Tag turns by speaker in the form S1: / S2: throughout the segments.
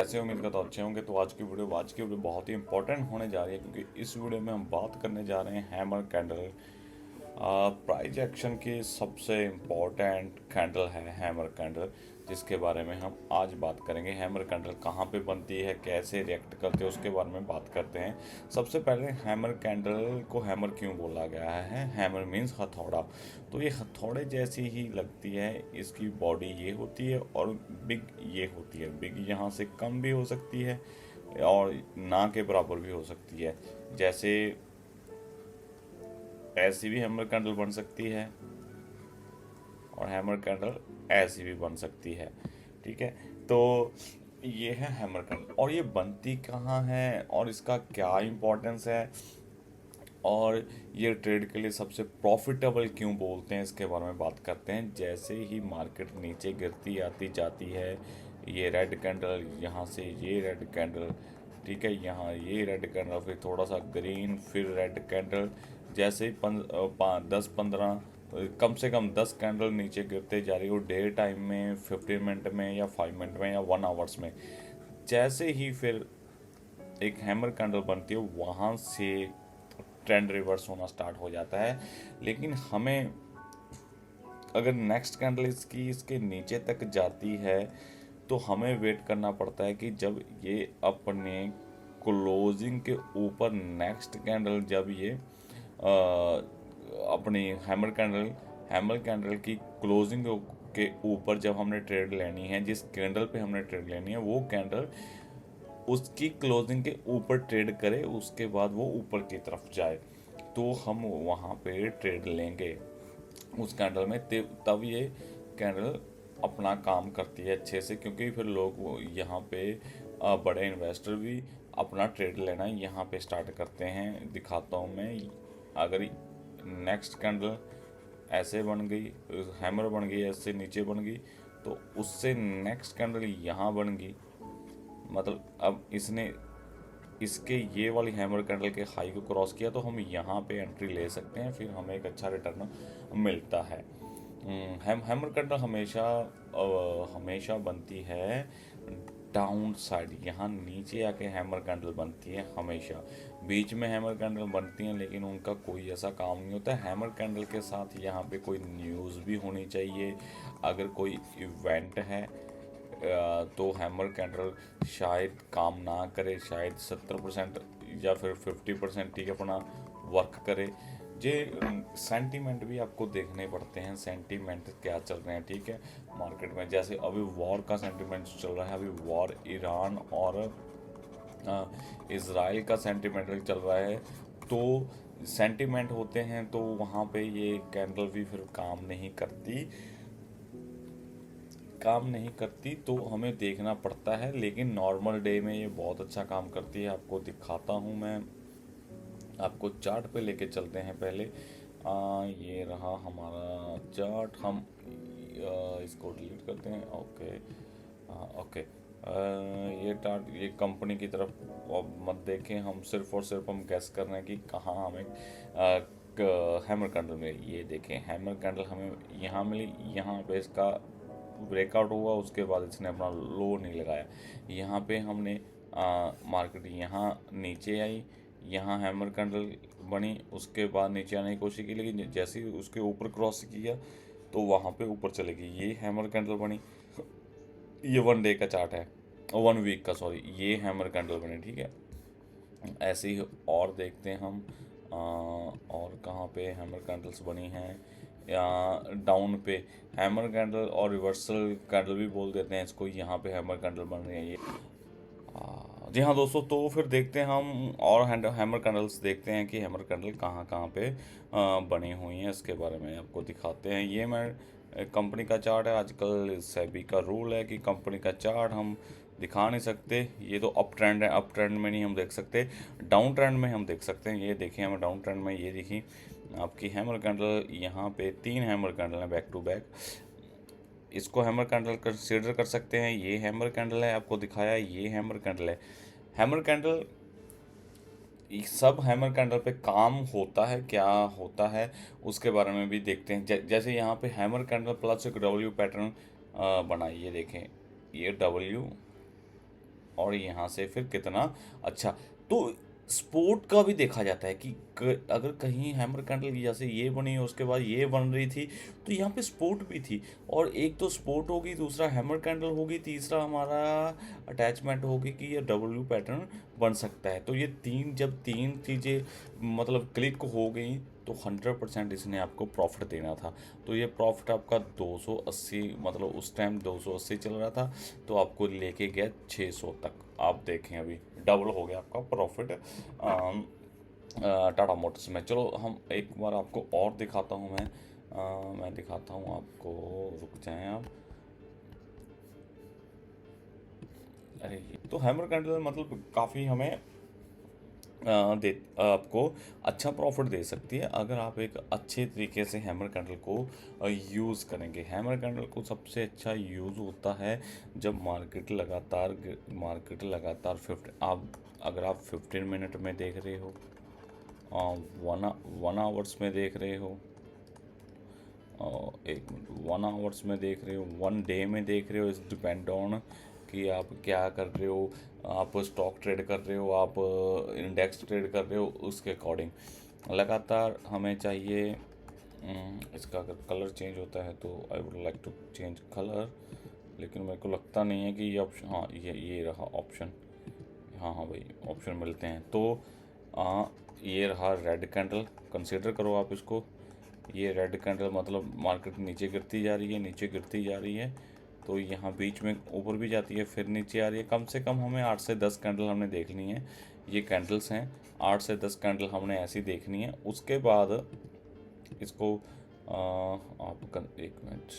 S1: ऐसे उम्मीद करता हूँ अच्छे होंगे। तो आज की वीडियो बहुत ही इंपॉर्टेंट होने जा रही है, क्योंकि इस वीडियो में हम बात करने जा रहे हैं हैमर कैंडल। प्राइज एक्शन की सबसे इम्पोर्टेंट कैंडल है हैमर कैंडल, जिसके बारे में हम आज बात करेंगे। हैमर कैंडल कहाँ पे बनती है, कैसे रिएक्ट करते हैं, उसके बारे में बात करते हैं। सबसे पहले हैमर कैंडल को हैमर क्यों बोला गया है? हैमर मीन्स हथौड़ा। तो ये हथौड़े जैसी ही लगती है, इसकी बॉडी ये होती है और बिग ये होती है। बिग यहाँ से कम भी हो सकती है और ना के बराबर भी हो सकती है। जैसे ऐसी भी हैमर कैंडल बन सकती है और हैमर कैंडल ऐसी भी बन सकती है। ठीक है, तो ये है हैमर कैंडल। और ये बनती कहाँ है और इसका क्या इम्पोर्टेंस है, और ये ट्रेड के लिए सबसे प्रॉफिटेबल क्यों बोलते हैं, इसके बारे में बात करते हैं। जैसे ही मार्केट नीचे गिरती आती जाती है, ये रेड कैंडल, यहाँ से ये रेड कैंडल, ठीक है, यहाँ ये रेड कैंडल, फिर थोड़ा सा ग्रीन, फिर रेड कैंडल। जैसे ही 10-15 कम से कम 10 कैंडल नीचे गिरते जा रही हो डे टाइम में, 15 मिनट में या 5 मिनट में या 1 आवर्स में, जैसे ही फिर एक हैमर कैंडल बनती है, वहाँ से ट्रेंड रिवर्स होना स्टार्ट हो जाता है। लेकिन हमें अगर नेक्स्ट कैंडल इसके नीचे तक जाती है, तो हमें वेट करना पड़ता है कि जब ये अपने क्लोजिंग के ऊपर नेक्स्ट कैंडल, जब ये अपनी हैमर कैंडल की क्लोजिंग के ऊपर जब हमने ट्रेड लेनी है, जिस कैंडल पे हमने ट्रेड लेनी है, वो कैंडल उसकी क्लोजिंग के ऊपर ट्रेड करे, उसके बाद वो ऊपर की तरफ जाए, तो हम वहाँ पे ट्रेड लेंगे उस कैंडल में। तब ये कैंडल अपना काम करती है अच्छे से, क्योंकि फिर लोग यहाँ पे बड़े इन्वेस्टर भी अपना ट्रेड लेना यहाँ पे स्टार्ट करते हैं। दिखाता हूँ मैं। अगर नेक्स्ट कैंडल ऐसे बन गई, हैमर बन गई, ऐसे नीचे बन गई, तो उससे नेक्स्ट कैंडल यहाँ बन गई, मतलब अब इसने इसके ये वाली हैमर कैंडल के हाई को क्रॉस किया, तो हम यहाँ पे एंट्री ले सकते हैं, फिर हमें एक अच्छा रिटर्न मिलता है। हैमर कैंडल हमेशा बनती है डाउन साइड, यहाँ नीचे आके हैमर कैंडल बनती है हमेशा। बीच में हैमर कैंडल बनती हैं, लेकिन उनका कोई ऐसा काम नहीं होता। हैमर कैंडल के साथ यहाँ पे कोई न्यूज़ भी होनी चाहिए। अगर कोई इवेंट है तो हैमर कैंडल शायद काम ना करे, शायद 70% या फिर 50% ठीक अपना वर्क करे। जे सेंटीमेंट भी आपको देखने पड़ते हैं, सेंटीमेंट क्या चल रहे हैं, ठीक है, मार्केट में। जैसे अभी वॉर का सेंटीमेंट चल रहा है, अभी वॉर ईरान और इसराइल का सेंटीमेंट चल रहा है, तो सेंटीमेंट होते हैं, तो वहाँ पे ये कैंडल भी फिर काम नहीं करती, तो हमें देखना पड़ता है। लेकिन नॉर्मल डे में ये बहुत अच्छा काम करती है। आपको दिखाता हूँ मैं, आपको चार्ट पे लेके चलते हैं पहले। ये रहा हमारा चार्ट। हम इसको डिलीट करते हैं। Okay, okay. ये कंपनी की तरफ अब मत देखें, हम सिर्फ और सिर्फ हम गैस कर रहे हैं कि कहाँ हमें हैमर कैंडल मिली। ये देखें, हैमर कैंडल हमें यहाँ मिली, यहाँ पे इसका ब्रेकआउट हुआ, उसके बाद इसने अपना लो नहीं लगाया। यहाँ पे हमने मार्केट यहाँ नीचे आई, यहाँ हैमर कैंडल बनी, उसके बाद नीचे आने की कोशिश की, लेकिन जैसे ही उसके ऊपर क्रॉस किया तो वहाँ पे ऊपर चलेगी। ये हैमर कैंडल बनी। ये 1 डे का चार्ट है, 1 वीक का, सॉरी। ये हैमर कैंडल बनी, ठीक है। ऐसे ही और देखते हैं हम। और कहाँ पे हैमर कैंडल्स बनी हैं, या डाउन पे हैमर कैंडल और रिवर्सल कैंडल भी बोल देते हैं इसको। यहाँ पे हैमर कैंडल बन रही है ये। जी हाँ दोस्तों, तो फिर देखते हैं हम और हैमर कैंडल्स देखते हैं कि हैमर कैंडल कहाँ कहाँ पे बनी हुई हैं, इसके बारे में आपको दिखाते हैं। ये मैं कंपनी का चार्ट है। आजकल सेबी का रूल है कि कंपनी का चार्ट हम दिखा नहीं सकते। ये तो अप ट्रेंड है, अप ट्रेंड में नहीं हम देख सकते, डाउन ट्रेंड में हम देख सकते हैं। ये देखिए, हमें डाउन ट्रेंड में ये देखिए आपकी हैमर कैंडल, यहाँ पे 3 हैमर कैंडल हैं बैक टू बैक। इसको हैमर कैंडल कंसीडर कर सकते हैं। ये हैमर कैंडल है, आपको दिखाया, ये हैमर कैंडल है। हैमर कैंडल, सब हैमर कैंडल पे काम होता है, क्या होता है उसके बारे में भी देखते हैं। जैसे यहाँ पे हैमर कैंडल प्लस एक डब्ल्यू पैटर्न बनाई, ये देखें, ये डब्ल्यू और यहाँ से फिर कितना अच्छा। तो स्पोर्ट का भी देखा जाता है कि अगर कहीं हैमर कैंडल जैसे ये बनी उसके बाद ये बन रही थी, तो यहाँ पे स्पोर्ट भी थी। और एक तो स्पोर्ट होगी, दूसरा हैमर कैंडल होगी, तीसरा हमारा अटैचमेंट होगी कि ये डब्ल्यू पैटर्न बन सकता है। तो ये जब तीन चीज़ें मतलब क्लिक हो गई, तो 100% इसने आपको प्रॉफिट देना था। तो ये प्रॉफिट आपका 280, मतलब उस टाइम 280 चल रहा था, तो आपको लेके गया 600 तक। आप देखें अभी डबल हो गया आपका प्रॉफिट टाटा मोटर्स में। चलो हम एक बार आपको और दिखाता हूँ। मैं दिखाता हूँ आपको, रुक जाएं आप। अरे तो हैमर कैंडल मतलब काफ़ी हमें दे आपको अच्छा प्रॉफिट दे सकती है, अगर आप एक अच्छे तरीके से हैमर कैंडल को यूज़ करेंगे। हैमर कैंडल को सबसे अच्छा यूज़ होता है जब मार्केट लगातार 50, आप अगर आप 15 मिनट में देख रहे हो, वन आवर्स में देख रहे हो, एक मिनट, 1 आवर्स में देख रहे हो, 1 डे में देख रहे हो, इस डिपेंड ऑन कि आप क्या कर रहे हो। आप स्टॉक ट्रेड कर रहे हो, आप इंडेक्स ट्रेड कर रहे हो, उसके अकॉर्डिंग लगातार हमें चाहिए। इसका अगर कलर चेंज होता है तो I would like to change colour, लेकिन मेरे को लगता नहीं है कि ये ऑप्शन, हाँ ये रहा ऑप्शन। हाँ हाँ भाई, ऑप्शन मिलते हैं। तो ये रहा रेड कैंडल, कंसीडर करो आप इसको। ये रेड कैंडल मतलब मार्केट नीचे गिरती जा रही है, नीचे गिरती जा रही है, तो यहाँ बीच में ऊपर भी जाती है, फिर नीचे आ रही है। कम से कम हमें 8 से 10 कैंडल हमने देखनी है। ये कैंडल्स हैं, 8 से 10 कैंडल हमने ऐसी देखनी है। उसके बाद इसको एक मिनट,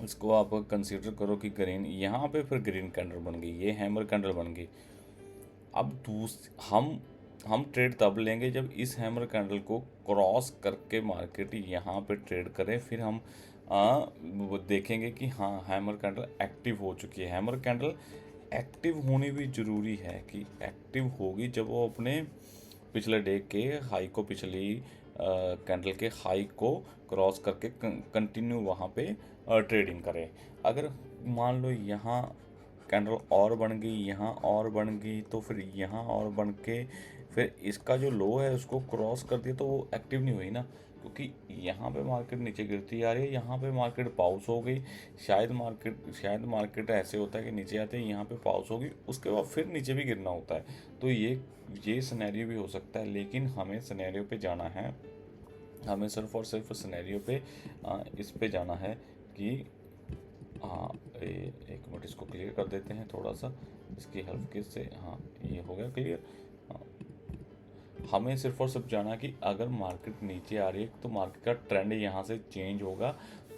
S1: इसको आप कंसीडर करो कि ग्रीन, यहाँ पे फिर ग्रीन कैंडल बन गई, ये हैमर कैंडल बन गई। अब हम ट्रेड तब लेंगे जब इस हैमर कैंडल को क्रॉस करके मार्केट यहाँ पे ट्रेड करें, फिर हम वो देखेंगे कि हाँ हैमर कैंडल एक्टिव हो चुकी है। हैमर कैंडल एक्टिव होनी भी ज़रूरी है कि एक्टिव होगी जब वो अपने पिछले डे के हाई को, पिछली कैंडल के हाई को क्रॉस करके कंटिन्यू वहाँ पे ट्रेडिंग करे। अगर मान लो यहाँ कैंडल और बन गई, यहाँ और बन गई, तो फिर यहाँ और बन के फिर इसका जो लो है उसको क्रॉस कर दिया, तो वो एक्टिव नहीं हुई ना, क्योंकि यहाँ पे मार्केट नीचे गिरती आ रही है, यहाँ पे मार्केट पाउस हो गई। शायद मार्केट ऐसे होता है कि नीचे आते हैं, यहाँ पे पाउस होगी, उसके बाद फिर नीचे भी गिरना होता है। तो ये सिनेरियो भी हो सकता है, लेकिन हमें सिनेरियो पे जाना है, हमें सिर्फ और सिर्फ सिनेरियो पे इस पे जाना है कि हाँ एक मिनट, इसको क्लियर कर देते हैं थोड़ा सा, इसकी हेल्प के से। हाँ ये हो गया क्लियर। हमें सिर्फ और सिर्फ जाना कि अगर मार्केट नीचे आ रही है तो मार्केट का ट्रेंड यहाँ से चेंज होगा,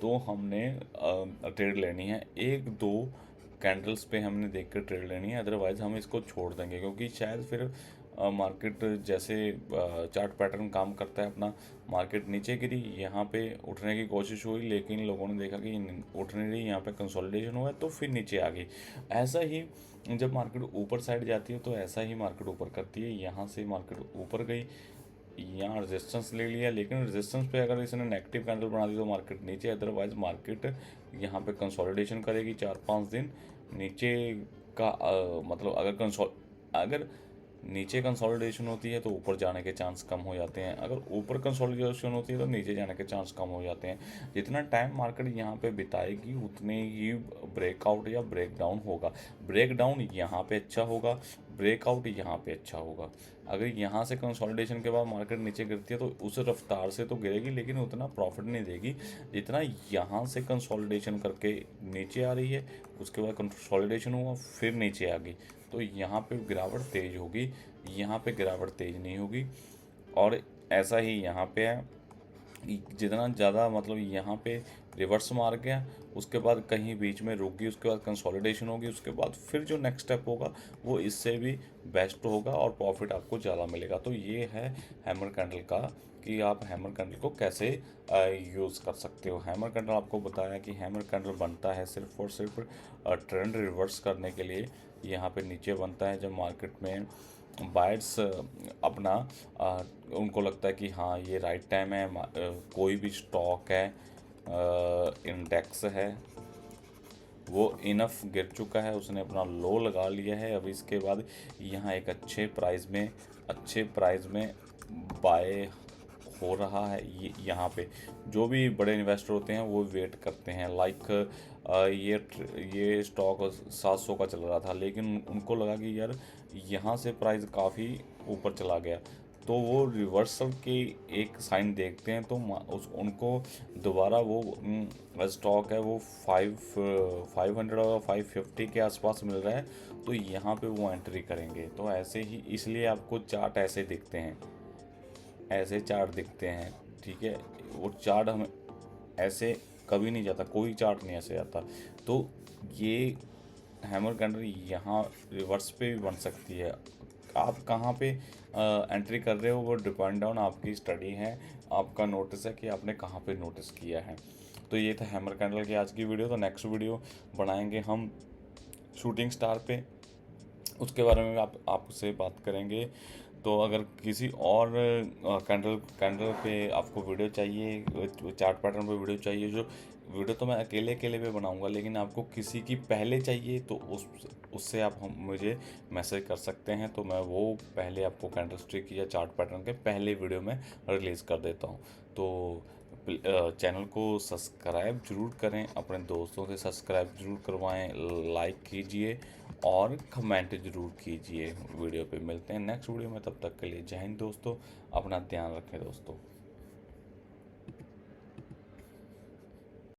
S1: तो हमने ट्रेड लेनी है। एक दो कैंडल्स पे हमने देख कर ट्रेड लेनी है, अदरवाइज़ हम इसको छोड़ देंगे, क्योंकि शायद फिर मार्केट जैसे चार्ट पैटर्न काम करता है अपना, मार्केट नीचे गिरी, यहाँ पे उठने की कोशिश हुई, लेकिन लोगों ने देखा कि उठ नहीं रही, यहाँ पे कंसोलिडेशन हुआ तो फिर नीचे आ गई। ऐसा ही जब मार्केट ऊपर साइड जाती है तो ऐसा ही मार्केट ऊपर करती है। यहाँ से मार्केट ऊपर गई, यहाँ रेजिस्टेंस ले लिया, लेकिन रेजिस्टेंस पे अगर इसने नेगेटिव कैंडल बना दी तो मार्केट नीचे, अदरवाइज मार्केट यहाँ पे कंसोलिडेशन करेगी 4-5 दिन नीचे का। मतलब अगर नीचे कंसोलिडेशन होती है तो ऊपर जाने के चांस कम हो जाते हैं, अगर ऊपर कंसोलिडेशन होती है तो नीचे जाने के चांस कम हो जाते हैं। जितना टाइम मार्केट यहाँ पे बिताएगी उतने ही ब्रेकआउट या ब्रेकडाउन होगा। ब्रेकडाउन यहाँ पे अच्छा होगा, ब्रेकआउट यहाँ पे अच्छा होगा। अगर यहाँ से कंसोलिडेशन के बाद मार्केट नीचे गिरती है तो उस रफ्तार से तो गिरेगी, लेकिन उतना प्रॉफिट नहीं देगी जितना यहाँ से कंसोलिडेशन करके नीचे आ रही है, उसके बाद कंसोलिडेशन हुआ फिर नीचे आ गई, तो यहाँ पे गिरावट तेज़ होगी, यहाँ पे गिरावट तेज़ नहीं होगी। और ऐसा ही यहाँ पे है, जितना ज़्यादा मतलब यहाँ पे रिवर्स मार गया, उसके बाद कहीं बीच में रुक गई, उसके बाद कंसोलिडेशन होगी, उसके बाद फिर जो नेक्स्ट स्टेप होगा वो इससे भी बेस्ट होगा और प्रॉफिट आपको ज़्यादा मिलेगा। तो ये है हैमर कैंडल का, कि आप हैमर कैंडल को कैसे यूज़ कर सकते हो। हैमर कैंडल आपको बताया कि हैमर कैंडल बनता है सिर्फ और सिर्फ ट्रेंड रिवर्स करने के लिए। यहाँ पे नीचे बनता है जब मार्केट में बायर्स अपना उनको लगता है कि हाँ ये राइट टाइम है, कोई भी स्टॉक है, इंडेक्स है, वो इनफ गिर चुका है, उसने अपना लो लगा लिया है। अब इसके बाद यहाँ एक अच्छे प्राइस में बाय हो रहा है। यहाँ पे जो भी बड़े इन्वेस्टर होते हैं वो वेट करते हैं। लाइक ये स्टॉक 700 का चल रहा था, लेकिन उनको लगा कि यार यहाँ से प्राइस काफ़ी ऊपर चला गया, तो वो रिवर्सल के एक साइन देखते हैं, तो उनको दोबारा वो स्टॉक है वो 500 और 550 के आसपास मिल रहा है, तो यहाँ पे वो एंट्री करेंगे। तो ऐसे ही, इसलिए आपको चार्ट ऐसे चार्ट दिखते हैं, ठीक है। वो चार्ट हमें ऐसे कभी नहीं जाता, कोई चार्ट नहीं ऐसे आता। तो ये हैमर कैंडल यहाँ रिवर्स पे भी बन सकती है। आप कहाँ पे एंट्री कर रहे हो वो डिपेंड ऑन आपकी स्टडी है, आपका नोटिस है कि आपने कहाँ पे नोटिस किया है। तो ये था हैमर कैंडल की आज की वीडियो। तो नेक्स्ट वीडियो बनाएंगे हम शूटिंग स्टार पे, उसके बारे में आपसे बात करेंगे। तो अगर किसी और कैंडल पे आपको वीडियो चाहिए, चार्ट पैटर्न पे वीडियो चाहिए, जो वीडियो तो मैं अकेले अकेले पे बनाऊंगा, लेकिन आपको किसी की पहले चाहिए तो उससे आप मुझे मैसेज कर सकते हैं, तो मैं वो पहले आपको कैंडल स्टिक या चार्ट पैटर्न के पहले वीडियो में रिलीज़ कर देता हूँ। तो चैनल को सब्सक्राइब ज़रूर करें, अपने दोस्तों से सब्सक्राइब ज़रूर करवाएं, लाइक कीजिए और कमेंट ज़रूर कीजिए। वीडियो पे मिलते हैं नेक्स्ट वीडियो में, तब तक के लिए जय हिंद दोस्तों, अपना ध्यान रखें दोस्तों।